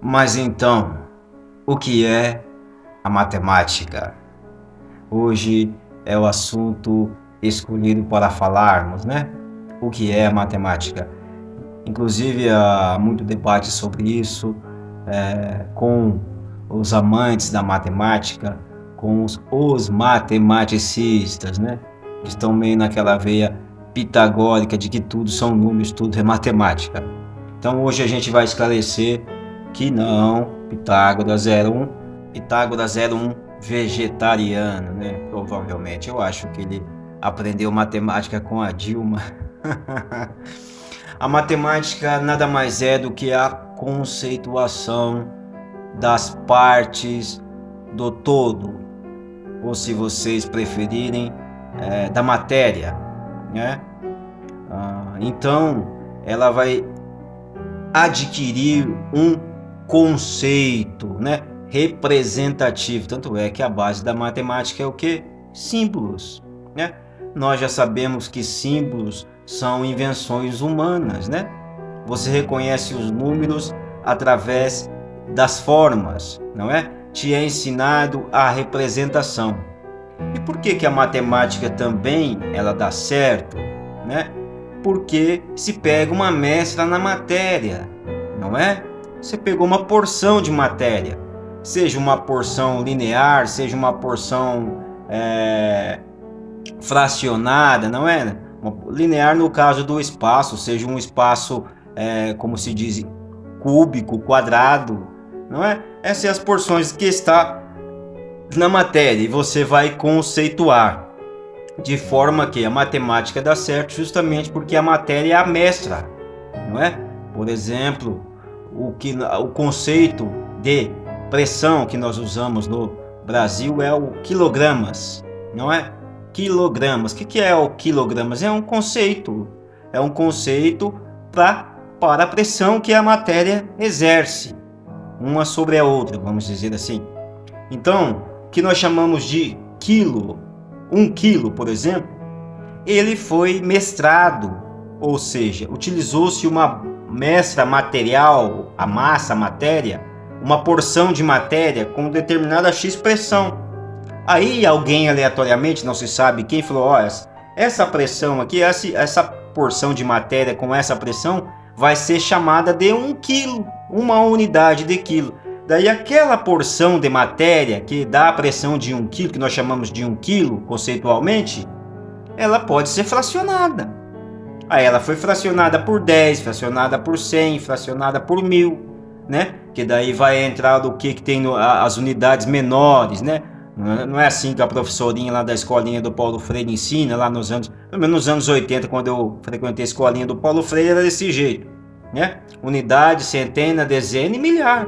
Mas então, o que é a matemática? Hoje é o assunto escolhido para falarmos, né? O que é a matemática? Inclusive, há muito debate sobre isso, com os amantes da matemática, com os matematicistas, né? Que estão meio naquela veia pitagórica de que tudo são números, tudo é matemática. Então hoje a gente vai esclarecer que não, Pitágoras era um vegetariano, né? Provavelmente, eu acho que ele aprendeu matemática com a Dilma. A matemática nada mais é do que a conceituação das partes do todo, ou se vocês preferirem, da matéria, né? Então, ela vai adquirir um conceito, né, representativo. Tanto é que a base da matemática é o que? Símbolos, né? Nós já sabemos que símbolos são invenções humanas, né? Você reconhece os números através das formas, não é? Te é ensinado a representação. E por que a matemática também ela dá certo, né? Porque se pega uma mescla na matéria, não é? Você pegou uma porção de matéria, seja uma porção linear, seja uma porção fracionada, não é? Linear no caso do espaço, seja um espaço, como se diz, cúbico, quadrado, não é? Essas são as porções que está na matéria e você vai conceituar de forma que a matemática dá certo justamente porque a matéria é a mestra, não é? Por exemplo, o conceito de pressão que nós usamos no Brasil é o quilogramas, não é? Quilogramas. O que é o quilogramas? É um conceito para a pressão que a matéria exerce uma sobre a outra, vamos dizer assim. Então, o que nós chamamos de quilo, 1 quilo, por exemplo, ele foi mestrado, ou seja, utilizou-se uma mestra material, a massa, a matéria, uma porção de matéria com determinada X pressão. Aí alguém aleatoriamente, não se sabe quem, falou, ó, essa pressão aqui, essa porção de matéria com essa pressão vai ser chamada de 1 quilo, uma unidade de quilo. Daí aquela porção de matéria que dá a pressão de 1 quilo, que nós chamamos de 1 quilo conceitualmente, ela pode ser fracionada. Aí ela foi fracionada por 10, fracionada por 100, fracionada por 1000, né? Que daí vai entrar do que tem as unidades menores, né? Não é assim que a professorinha lá da escolinha do Paulo Freire ensina, lá nos anos, pelo menos nos anos 80, quando eu frequentei a escolinha do Paulo Freire, era desse jeito, né? Unidade, centena, dezena e milhar.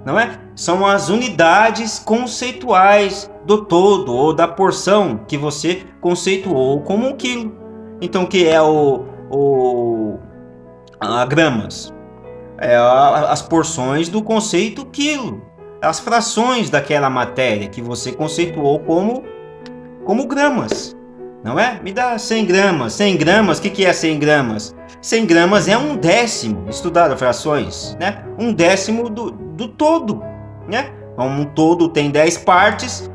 Não é? São as unidades conceituais do todo ou da porção que você conceituou como 1 quilo. Então, o que é a gramas? É as porções do conceito quilo, as frações daquela matéria que você conceituou como gramas, não é? Me dá 100 gramas. 100 gramas, o que é 100 gramas? 100 gramas é 1/10, estudado frações, né? 1/10 do todo, né? Um todo tem 10 partes,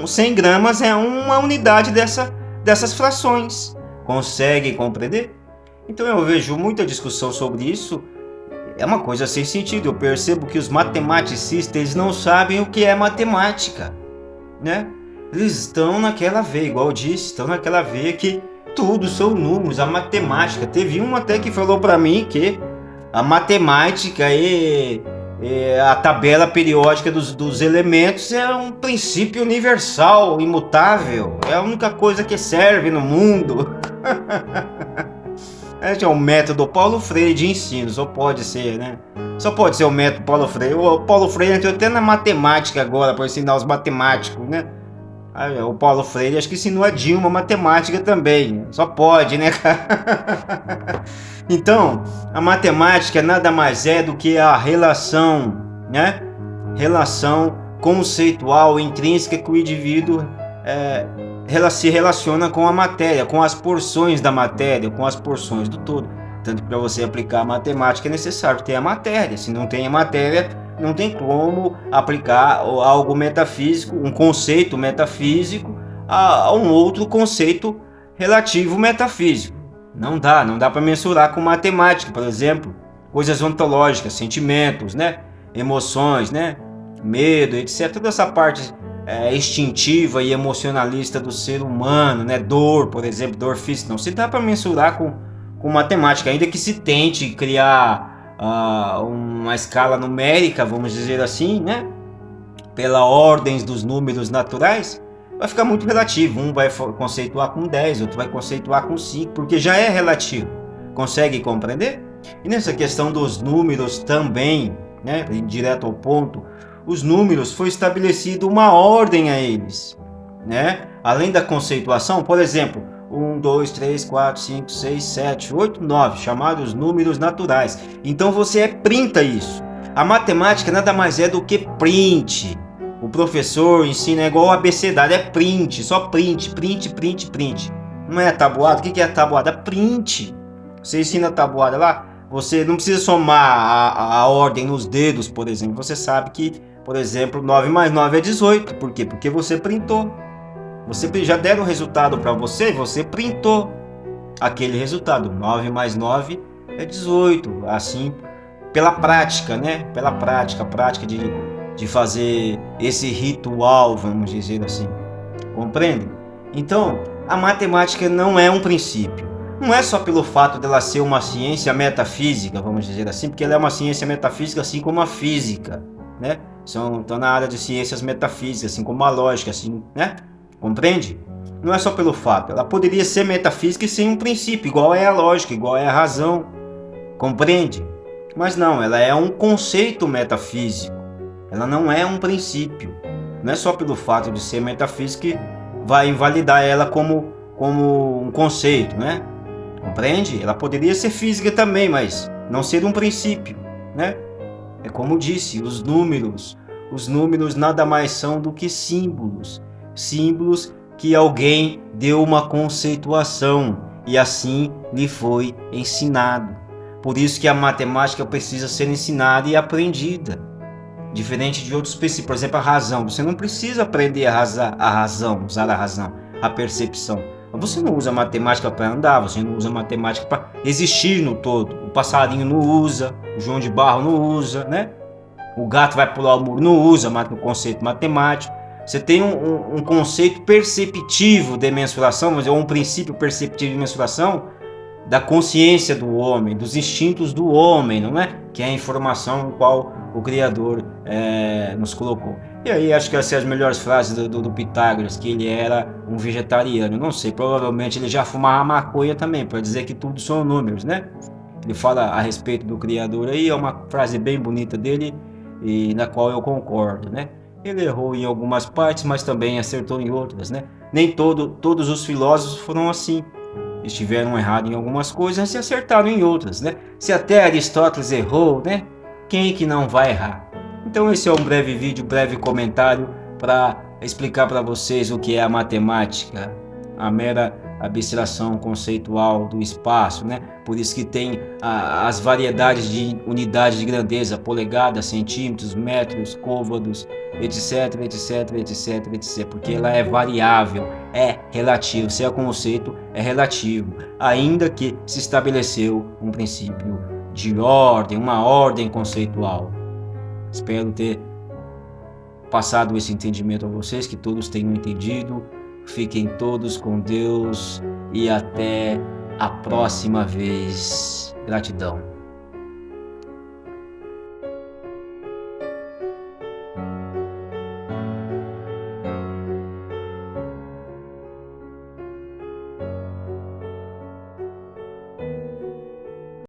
100 gramas é uma unidade dessas frações. Consegue compreender? Então eu vejo muita discussão sobre isso, é uma coisa sem sentido. Eu percebo que os matematicistas eles não sabem o que é matemática, né? Eles estão naquela veia, igual eu disse, estão naquela veia que tudo são números, a matemática. Teve um até que falou para mim que a matemática e a tabela periódica dos elementos é um princípio universal, imutável. É a única coisa que serve no mundo. Esse é o método Paulo Freire de ensino, só pode ser, né? Só pode ser o método Paulo Freire. O Paulo Freire entrou até na matemática agora para ensinar os matemáticos, né? O Paulo Freire acho que ensinou a Dilma matemática também. Só pode, né, cara? Então, a matemática nada mais é do que a relação, né? Relação conceitual, intrínseca que o indivíduo se relaciona com a matéria, com as porções da matéria, com as porções do todo. Tanto que para você aplicar a matemática é necessário ter a matéria. Se não tem a matéria, Não tem como aplicar algo metafísico, um conceito metafísico, a um outro conceito relativo metafísico. Não dá para mensurar com matemática, por exemplo, coisas ontológicas, sentimentos, né? Emoções, né? Medo, etc. Toda essa parte instintiva e emocionalista do ser humano, né? Dor, por exemplo, dor física, não se dá para mensurar com matemática, ainda que se tente criar uma escala numérica, vamos dizer assim, né? Pela ordem dos números naturais, vai ficar muito relativo. Um vai conceituar com 10, outro vai conceituar com 5, porque já é relativo. Consegue compreender? E nessa questão dos números também, né, direto ao ponto, os números foi estabelecido uma ordem a eles, né? Além da conceituação, por exemplo, 1, 2, 3, 4, 5, 6, 7, 8, 9, chamados números naturais. Então você printa isso. A matemática nada mais é do que print. O professor ensina igual o abecedário, é print, só print. Não é tabuado? O que é tabuado? É print. Você ensina a tabuada lá, você não precisa somar a ordem nos dedos, por exemplo. Você sabe que, por exemplo, 9 mais 9 é 18. Por quê? Porque você printou. Você já deram o resultado para você, você printou aquele resultado. 9 mais 9 é 18. Assim, pela prática, né? Pela prática, de fazer esse ritual, vamos dizer assim. Compreende? Então, a matemática não é um princípio. Não é só pelo fato dela ser uma ciência metafísica, vamos dizer assim, porque ela é uma ciência metafísica assim como a física, né? Estão na área de ciências metafísicas, assim como a lógica, assim, né? Compreende? Não é só pelo fato. Ela poderia ser metafísica e sem um princípio, igual é a lógica, igual é a razão. Compreende? Mas não, ela é um conceito metafísico. Ela não é um princípio. Não é só pelo fato de ser metafísica que vai invalidar ela como um conceito, né? Compreende? Ela poderia ser física também, mas não ser um princípio, né? É como disse, os números nada mais são do que símbolos. Símbolos que alguém deu uma conceituação e assim lhe foi ensinado. Por isso que a matemática precisa ser ensinada e aprendida. Diferente de outros princípios, por exemplo, a razão. Você não precisa aprender a razão, usar a razão, a percepção. Você não usa matemática para andar, você não usa matemática para existir no todo. O passarinho não usa, o João de Barro não usa, né? O gato vai pular o muro, não usa o conceito matemático. Você tem um conceito perceptivo de mensuração, mas é um princípio perceptivo de mensuração da consciência do homem, dos instintos do homem, não é? Que é a informação no qual o Criador nos colocou. E aí acho que essas são as melhores frases do Pitágoras, que ele era um vegetariano. Não sei, provavelmente ele já fumava maconha também, para dizer que tudo são números, né? Ele fala a respeito do Criador aí, é uma frase bem bonita dele, e na qual eu concordo, né? Ele errou em algumas partes, mas também acertou em outras, né? Nem todos os filósofos foram assim. Estiveram errados em algumas coisas e acertaram em outras, né? Se até Aristóteles errou, né? Quem que não vai errar? Então esse é um breve vídeo, breve comentário para explicar para vocês o que é a matemática, a mera abstração conceitual do espaço, né? Por isso que tem as variedades de unidades de grandeza, polegadas, centímetros, metros, côvados, etc, porque ela é variável, é relativo, se é conceito, é relativo, ainda que se estabeleceu um princípio de ordem, uma ordem conceitual. Espero ter passado esse entendimento a vocês, que todos tenham entendido. Fiquem todos com Deus e até a próxima vez. Gratidão.